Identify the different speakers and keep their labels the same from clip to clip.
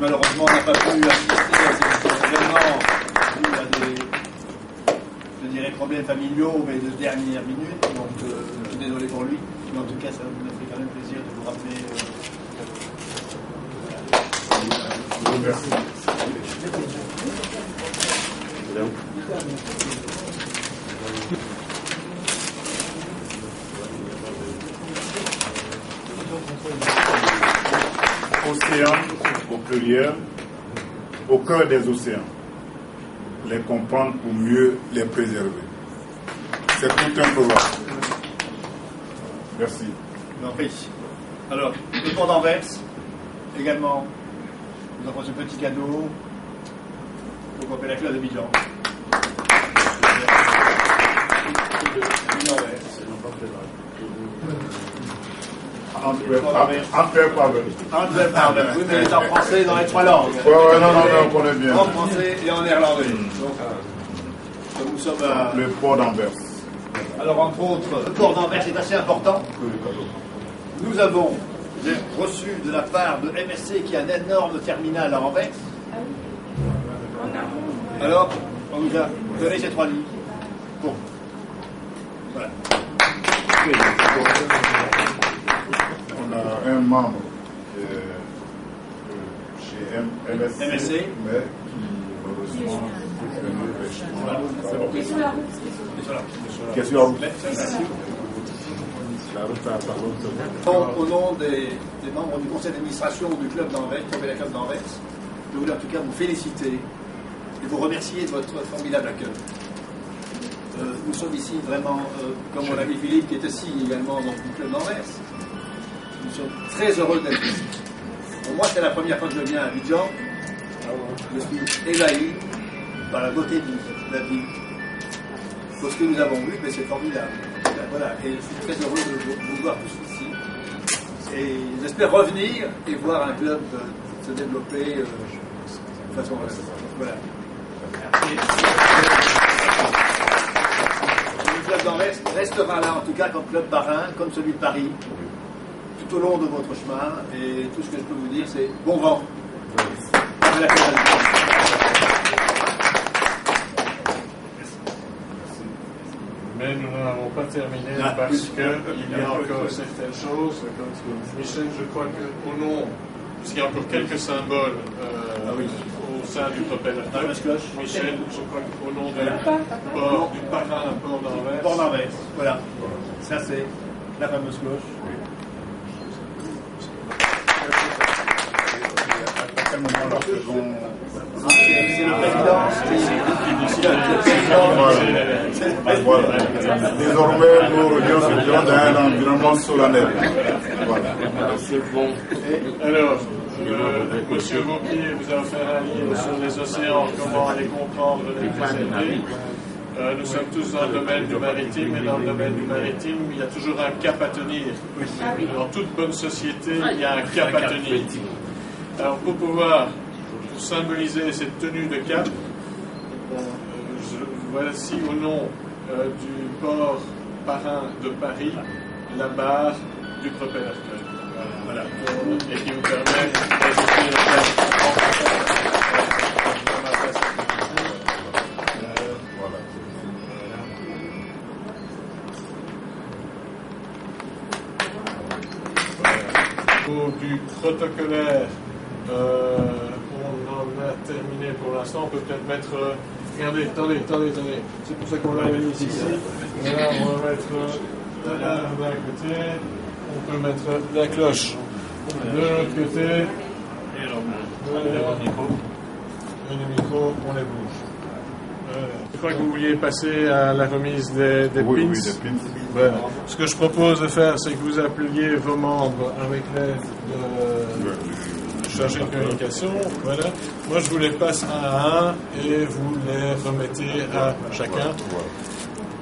Speaker 1: malheureusement n'a pas pu assister à ces événements dû à des, je dirais, problèmes familiaux, mais de dernière minute. Donc, je suis désolé pour lui. Mais en tout cas, ça me fait quand même plaisir de vous rappeler.
Speaker 2: Merci. Océan au pluriel, au cœur des océans, les comprendre pour mieux les préserver. C'est tout un programme. Merci.
Speaker 1: Oui. Alors, le port d'Anvers, également, nous avons ce petit cadeau pour coopérer avec la d'Abidjan.
Speaker 2: Antwerp,
Speaker 1: oui, mais c'est en français dans les trois langues.
Speaker 2: Oui, non, on connaît bien.
Speaker 1: En français et en néerlandais. Donc, nous sommes à...
Speaker 2: Le port d'Anvers.
Speaker 1: Alors, entre autres, le port d'Anvers est assez important. Nous avons reçu de la part de MSC qui a un énorme terminal à Anvers. Alors, on nous a donné ces 3 livres. Bon. Voilà.
Speaker 2: On a un membre chez MSC, mais qui malheureusement
Speaker 1: Qui est sur la route.
Speaker 2: Qui est sur la route.
Speaker 1: Au nom des membres du conseil d'administration du club d'Anvers, la club d'Anvers, je voulais en tout cas vous féliciter et vous remercier de votre formidable accueil. Nous sommes ici vraiment, comme mon ami Philippe, qui est aussi également dans le club d'Anvers. Nous sommes très heureux d'être ici. Pour moi, c'est la première fois que je viens à Abidjan. Je suis ébahi par la beauté de la ville. Pour ce que nous avons vu, mais c'est formidable. Voilà, et je suis très heureux de vous voir tous ici. Et j'espère revenir et voir un club se développer de façon voilà. Le club d'Anvers restera là, en tout cas, comme club parrain, comme celui de Paris, tout au long de votre chemin. Et tout ce que je peux vous dire, c'est bon vent.
Speaker 3: Mais nous n'avons pas terminé parce qu'il y a encore certaines choses. Michel, je crois qu'au nom, parce qu'il y a encore quelques symboles au sein du propeller. Michel, je crois qu'au nom du parrain port d'Anvers.
Speaker 1: Port d'Anvers, voilà. Ça, c'est la fameuse cloche.
Speaker 2: À quel moment là
Speaker 1: C'est le président.
Speaker 2: Voilà. Désormais, nous relions ce plan dans un environnement solennel. Voilà.
Speaker 3: C'est bon. Alors, Monsieur Vauquier vous a offert un livre sur les océans, comment les comprendre, les préserver. Nous sommes tous dans le domaine du maritime, et dans le domaine du maritime, il y a toujours un cap à tenir. Dans toute bonne société, il y a un cap à tenir. Alors, pour symboliser cette tenue de cap, voici au nom du port parrain de Paris la barre du propeller club. Voilà. Et qui vous permet d'ajouter la place. Au niveau du protocolaire, on en a terminé pour l'instant. On peut peut-être mettre. Regardez, attendez. C'est pour ça qu'on l'a mis ici. Voilà, on va mettre d'un côté. On peut mettre la cloche de l'autre côté. Et le micro, on les bouge. Je crois que vous vouliez passer à la remise des pins.
Speaker 2: Oui, des pins.
Speaker 3: Voilà. Ce que je propose de faire, c'est que vous appeliez vos membres avec l'aide de chargé de communication. Voilà. Moi, je vous les passe un à un et vous les remettez à chacun.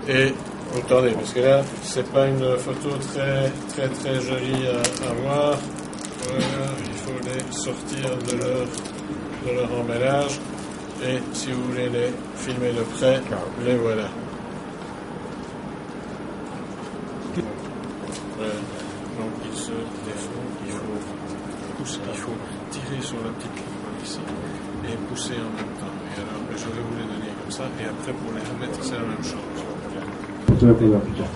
Speaker 3: Et attendez, parce que là, c'est pas une photo très jolie à voir. Voilà, il faut les sortir de leur emballage. Et si vous voulez les filmer de près, les voilà. Voilà. Donc ils se défont, il faut tirer sur la petite ligne. ici et pousser en même temps. Et alors, je vais vous les donner comme ça, et après, pour les remettre, c'est la même chose.
Speaker 4: Je vais poser plus tard.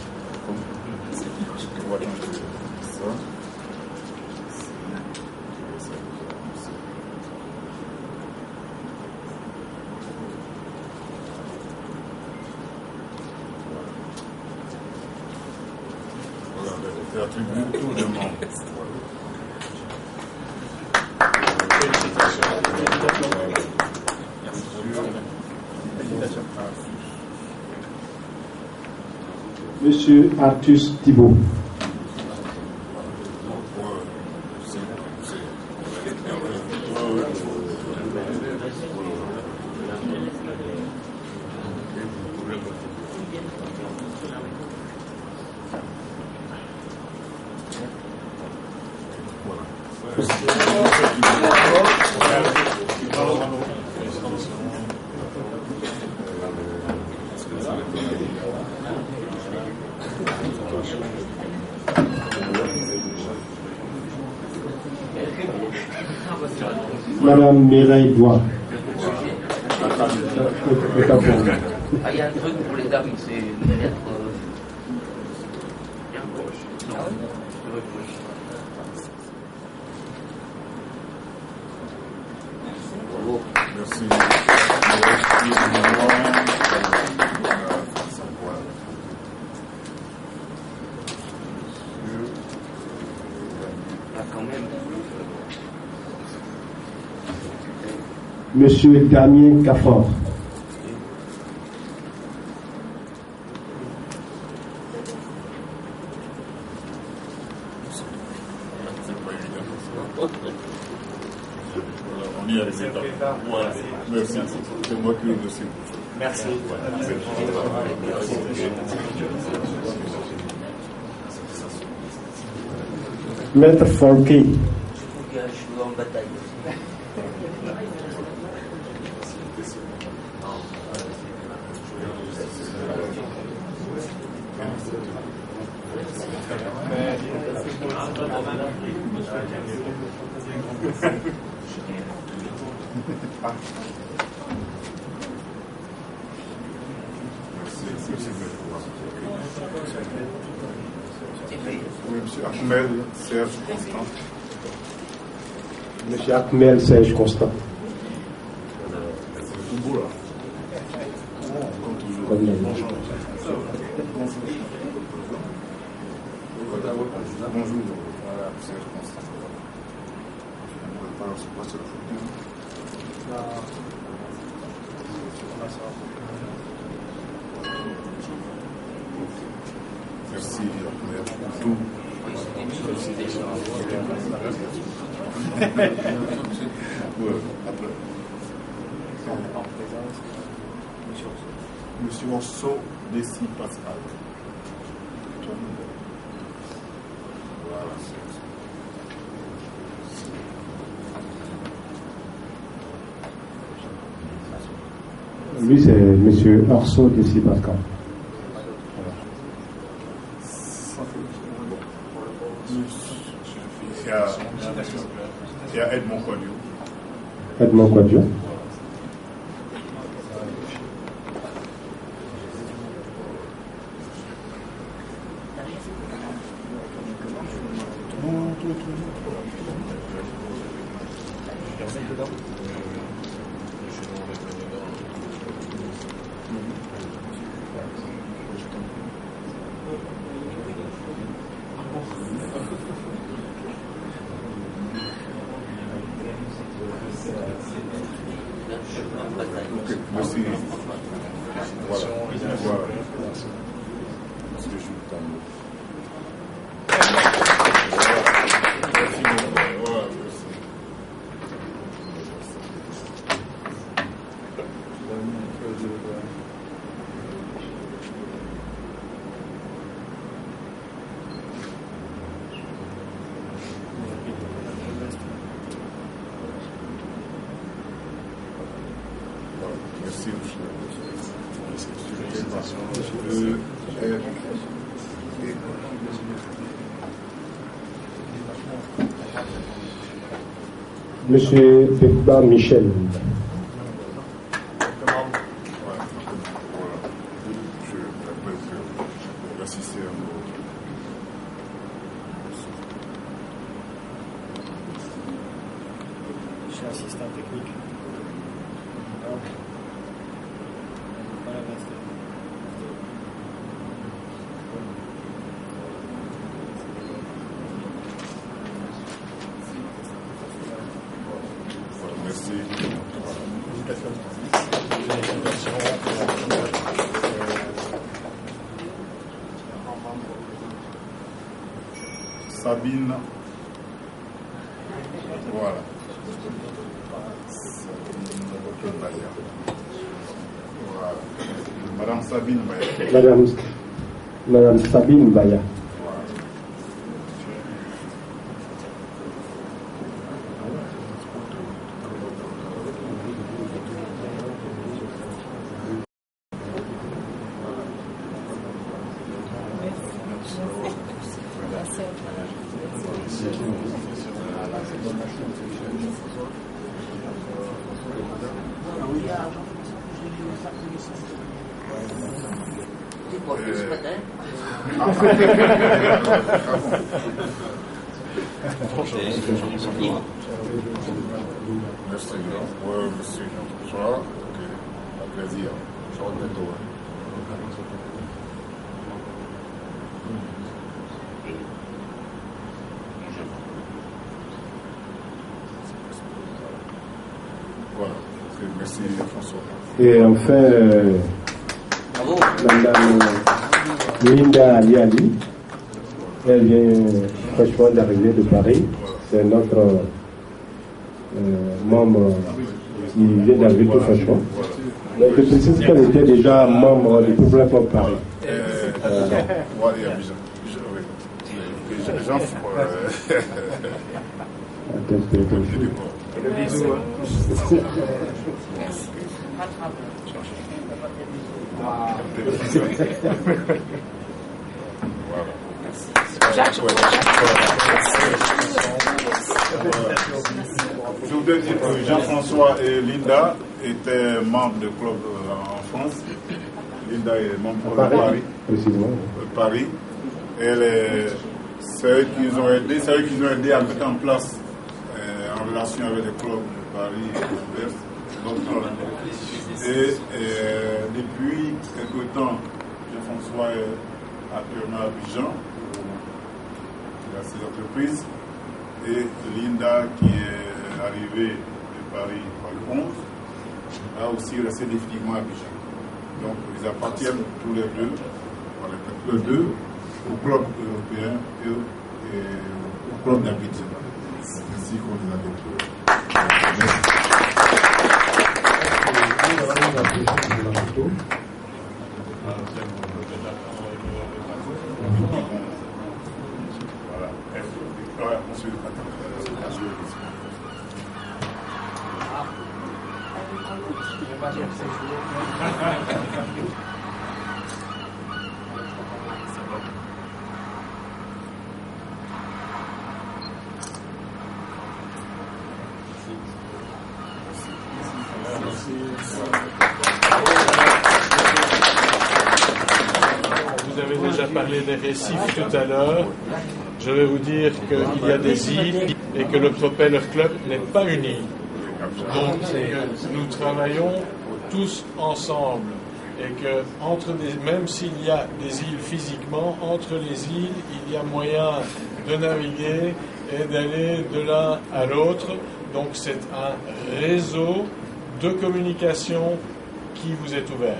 Speaker 2: C'est attribué tous les membres.
Speaker 4: Monsieur Artus Thibault. Madame Mireille Bois.
Speaker 5: Il y a un truc pour les dames, c'est une lettre.
Speaker 2: Merci.
Speaker 5: Quand même.
Speaker 4: Monsieur Damien Cafort.
Speaker 2: On y arrive. Voilà. Merci. C'est moi qui ai le dossier.
Speaker 6: Merci.
Speaker 4: Maître Folke.
Speaker 5: Je suis en bataille.
Speaker 2: Monsieur Ahmed Serge Constant.
Speaker 4: Monsieur Ahmed Serge Constant. Comme
Speaker 2: Bonjour. Voilà, Serge Constant. On va pas se passer la photo. Merci Ahmed pour tout. Ouais, après. Monsieur Orso Dessy Pascal. Voilà,
Speaker 4: lui, c'est Monsieur Orso Dessy Pascal.
Speaker 2: Il y a Edmond Quadio.
Speaker 4: Edmond Quadio.
Speaker 2: Ok, merci. Voilà. Voilà. Parce que je suis tombé. Voilà, merci. Merci.
Speaker 4: Monsieur Bekba Michel.
Speaker 6: Je suis assistant technique.
Speaker 2: Merci. Sabine. Voilà. Sabine Baya. Voilà. Madame Sabine Baya.
Speaker 4: Madame Sabine Baya.
Speaker 2: Merci. Oui, monsieur Jean-François. Ok. Un plaisir. Je rentre bientôt. Voilà. Merci François.
Speaker 4: Et enfin, Madame Linda Aliali, elle vient franchement d'arriver de Paris. C'est notre membre qui vient d'arriver tout franchement. Je précise qu'elle était déjà membre du Peuple pour Paris.
Speaker 6: Le bisou.
Speaker 2: Je voudrais dire que Jean-François et Linda étaient membres de club en France. Linda est membre de Paris.
Speaker 4: Précisément.
Speaker 2: Paris. C'est eux qui nous ont aidé à mettre en place en relation avec les clubs de Paris et Anvers. Et depuis quelque temps, Jean-François est actuellement à Abidjan, il a ses entreprises, et Linda, qui est arrivée de Paris par le 11, a aussi resté définitivement à Abidjan. Donc ils appartiennent tous les deux au club européen et au club d'Abidjan. C'est ainsi qu'on les a déclarés. Merci. Voilà. Monsieur le
Speaker 3: Vous avez déjà parlé des récifs tout à l'heure. Je vais vous dire qu'il y a des îles et que le Propeller Club n'est pas une île. Donc, nous travaillons tous ensemble et que même s'il y a des îles physiquement, entre les îles, il y a moyen de naviguer et d'aller de l'un à l'autre. Donc, c'est un réseau de communication qui vous est ouvert.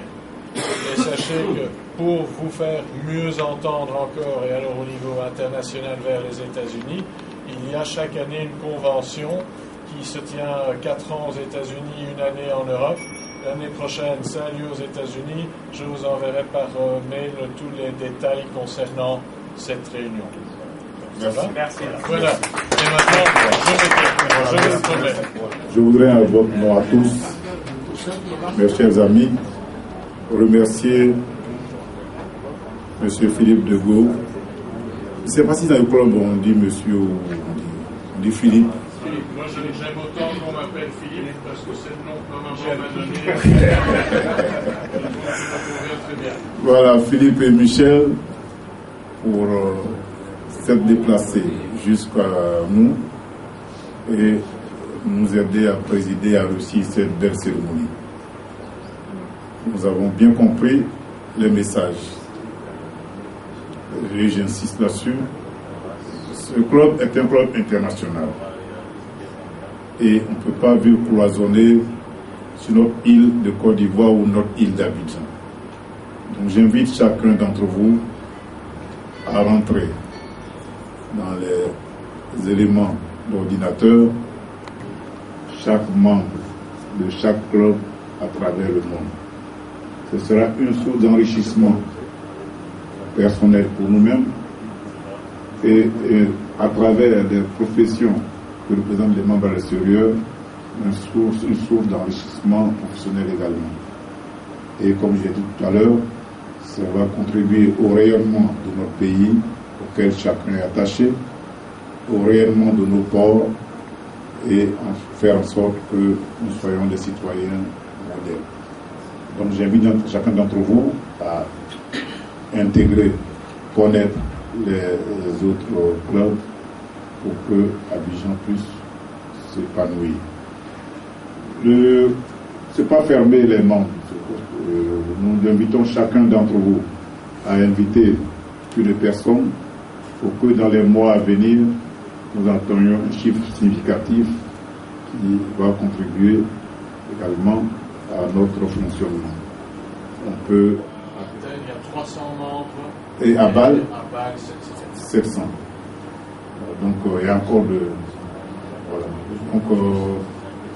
Speaker 3: Et sachez que pour vous faire mieux entendre encore, et alors au niveau international vers les États-Unis, il y a chaque année une convention qui se tient 4 ans aux États-Unis, 1 année en Europe. L'année prochaine, ça a lieu aux États-Unis. Je vous enverrai par mail tous les détails concernant cette réunion.
Speaker 2: Merci.
Speaker 3: Merci. Voilà. Et maintenant, je vais promets.
Speaker 2: Je voudrais, à votre nom à tous, mes chers amis, remercier M. Philippe de Gaulle. Je ne sais pas si dans le club on dit monsieur, on dit Philippe.
Speaker 3: Philippe. Moi, j'aime autant qu'on m'appelle Philippe parce que c'est le nom que ma maman m'a donné. Ça convient très bien.
Speaker 2: Voilà, Philippe et Michel, pour s'être déplacés jusqu'à nous et nous aider à présider, à réussir cette belle cérémonie. Nous avons bien compris les messages. Et j'insiste là-dessus. Ce club est un club international. Et on ne peut pas vivre cloisonné sur notre île de Côte d'Ivoire ou notre île d'Abidjan. Donc j'invite chacun d'entre vous à rentrer dans les éléments d'ordinateur, chaque membre de chaque club à travers le monde. Ce sera une source d'enrichissement personnel pour nous-mêmes et à travers les professions que représentent les membres à l'extérieur, une source d'enrichissement professionnel également. Et comme j'ai dit tout à l'heure, ça va contribuer au rayonnement de notre pays auquel chacun est attaché, au rayonnement de nos ports et faire en sorte que nous soyons des citoyens modèles. Donc j'invite chacun d'entre vous à intégrer, connaître les autres clubs pour que Abidjan puisse s'épanouir. Ce n'est pas fermer les membres. Nous invitons chacun d'entre vous à inviter plus de personnes pour que dans les mois à venir, nous entendions un chiffre significatif qui va contribuer également à notre fonctionnement. On peut...
Speaker 3: Il y a 300 membres.
Speaker 2: Et à Bâle,
Speaker 3: 700.
Speaker 2: 700. Donc il y a encore de... Voilà. Donc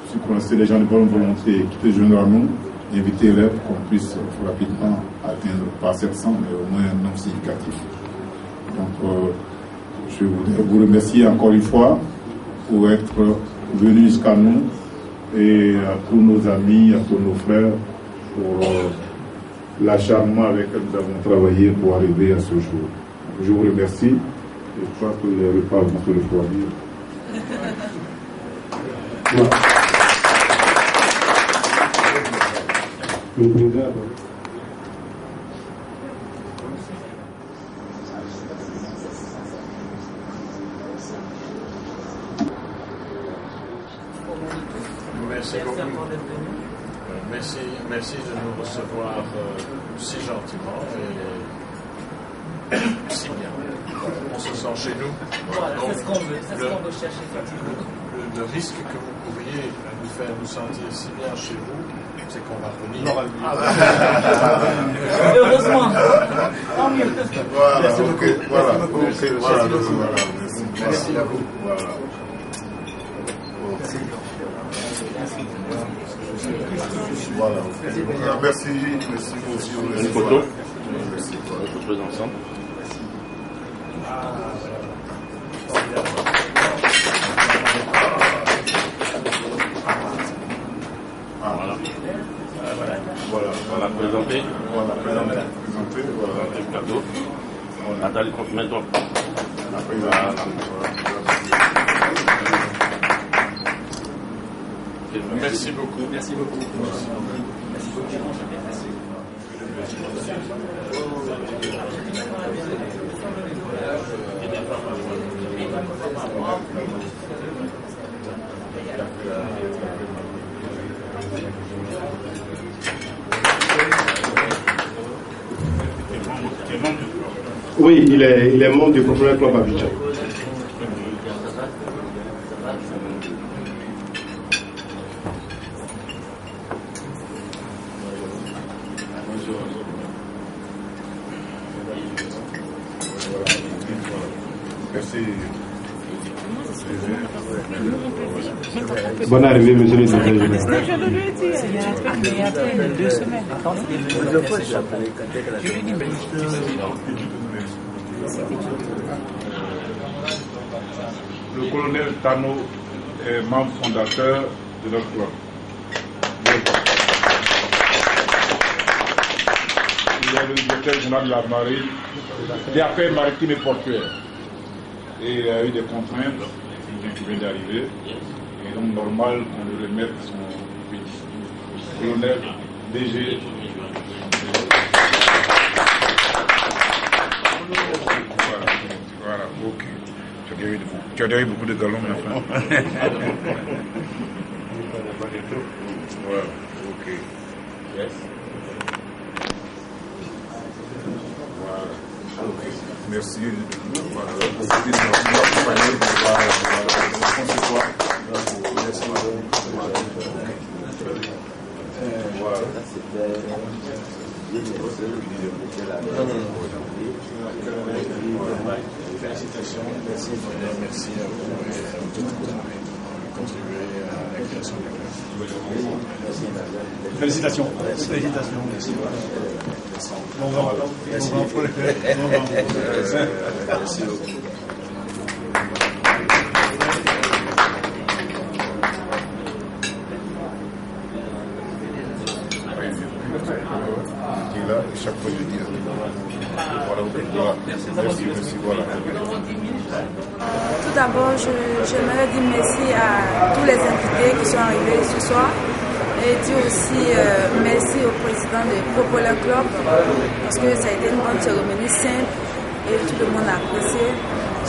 Speaker 2: si vous connaissez les gens de bonne volonté qui peuvent joindre à nous, invitez-les pour qu'on puisse rapidement atteindre pas 700, mais au moins un nombre significatif. Donc je voudrais vous remercier encore une fois pour être venus jusqu'à nous et à tous nos amis, à tous nos frères pour l'acharnement avec lequel nous avons travaillé pour arriver à ce jour. Je vous remercie et je crois que les repas vont se refroidir. Voilà.
Speaker 3: Merci beaucoup. Merci de nous recevoir si gentiment et si bien. On se sent chez nous.
Speaker 7: Voilà, c'est ce qu'on veut chercher effectivement.
Speaker 3: Le risque que vous pourriez nous faire nous sentir si bien chez vous, c'est qu'on va revenir.
Speaker 7: Heureusement. Tant mieux.
Speaker 2: Voilà,
Speaker 1: Merci beaucoup.
Speaker 2: ok, voilà.
Speaker 1: Merci beaucoup.
Speaker 2: Voilà,
Speaker 1: Merci beaucoup.
Speaker 2: voilà,
Speaker 1: Merci à vous.
Speaker 2: Voilà. Voilà. Merci vous aussi.
Speaker 8: Une photo.
Speaker 2: Merci.
Speaker 8: Une photo ensemble. Voilà, présenté.
Speaker 2: Voilà, présenté. Voilà.
Speaker 8: Le cadeau. Nathalie, mets-toi.
Speaker 2: Après,
Speaker 3: Merci beaucoup.
Speaker 7: Merci beaucoup. Merci beaucoup.
Speaker 4: Oui, il est membre du Football Club Abidjan.
Speaker 2: merci.
Speaker 4: Bonne arrivée, monsieur le secrétaire général.
Speaker 7: Mais après 2 semaines.
Speaker 2: Le colonel Tano est membre fondateur de notre club. Il est le directeur général de la marine, des affaires maritimes et portuaires. Et il a eu des contraintes qui viennent d'arriver. Et donc normal qu'on le remette son colonel DG.
Speaker 9: Voilà, ok. Tu as gagné beaucoup de galons, mon frère. Voilà, ok.
Speaker 8: Yes.
Speaker 9: Voilà, ok. Merci. Voilà.
Speaker 3: Félicitations, merci Frédéric, merci à vous et à tout le monde qui avez contribué à la création de la classe.
Speaker 1: Félicitations. Félicitations. Merci.
Speaker 3: Bon vent.
Speaker 1: Merci.
Speaker 3: Bon vent.
Speaker 1: Merci beaucoup.
Speaker 9: Qui est là, et chaque fois je dis voilà, merci, voilà.
Speaker 10: Tout d'abord, j'aimerais dire merci à tous les invités qui sont arrivés ce soir et dire aussi merci au président du Popolaire Club parce que ça a été une bonne cérémonie simple et tout le monde a apprécié.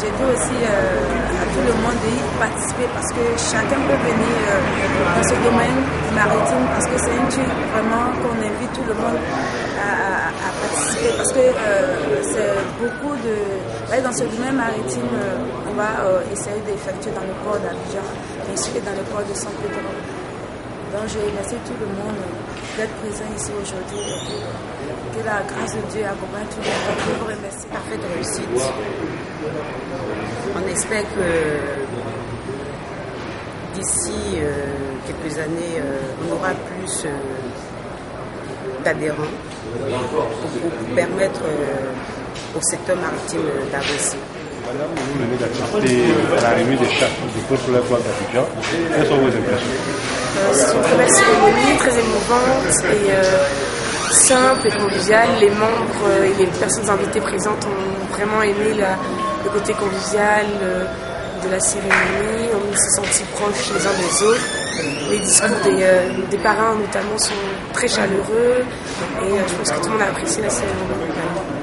Speaker 10: J'ai dit aussi à tout le monde d'y participer parce que chacun peut venir dans ce domaine maritime parce que c'est un truc vraiment qu'on invite tout le monde à participer parce que c'est beaucoup de... Dans ce domaine maritime, on va essayer d'effectuer dans le port d'Abidjan ainsi que dans le port de San Pedro. Donc je remercie tout le monde d'être présent ici aujourd'hui. Que la grâce de Dieu accompagne tout le monde. Je vous remercie.
Speaker 11: Parfaite réussite. On espère que d'ici quelques années, on aura plus d'adhérents pour permettre au secteur maritime d'avancer.
Speaker 12: Madame, vous venez d'assister à l'arrivée des chefs du Popolaire Club d'Abidjan. Quelles sont vos impressions?
Speaker 13: C'est une très belle cérémonie, très émouvante et simple et conviviale. Les membres et les personnes invitées présentes ont vraiment aimé le côté convivial de la cérémonie. On s'est sentis proches les uns des autres. Les discours des parrains notamment sont très chaleureux et je pense que tout le monde a apprécié la cérémonie.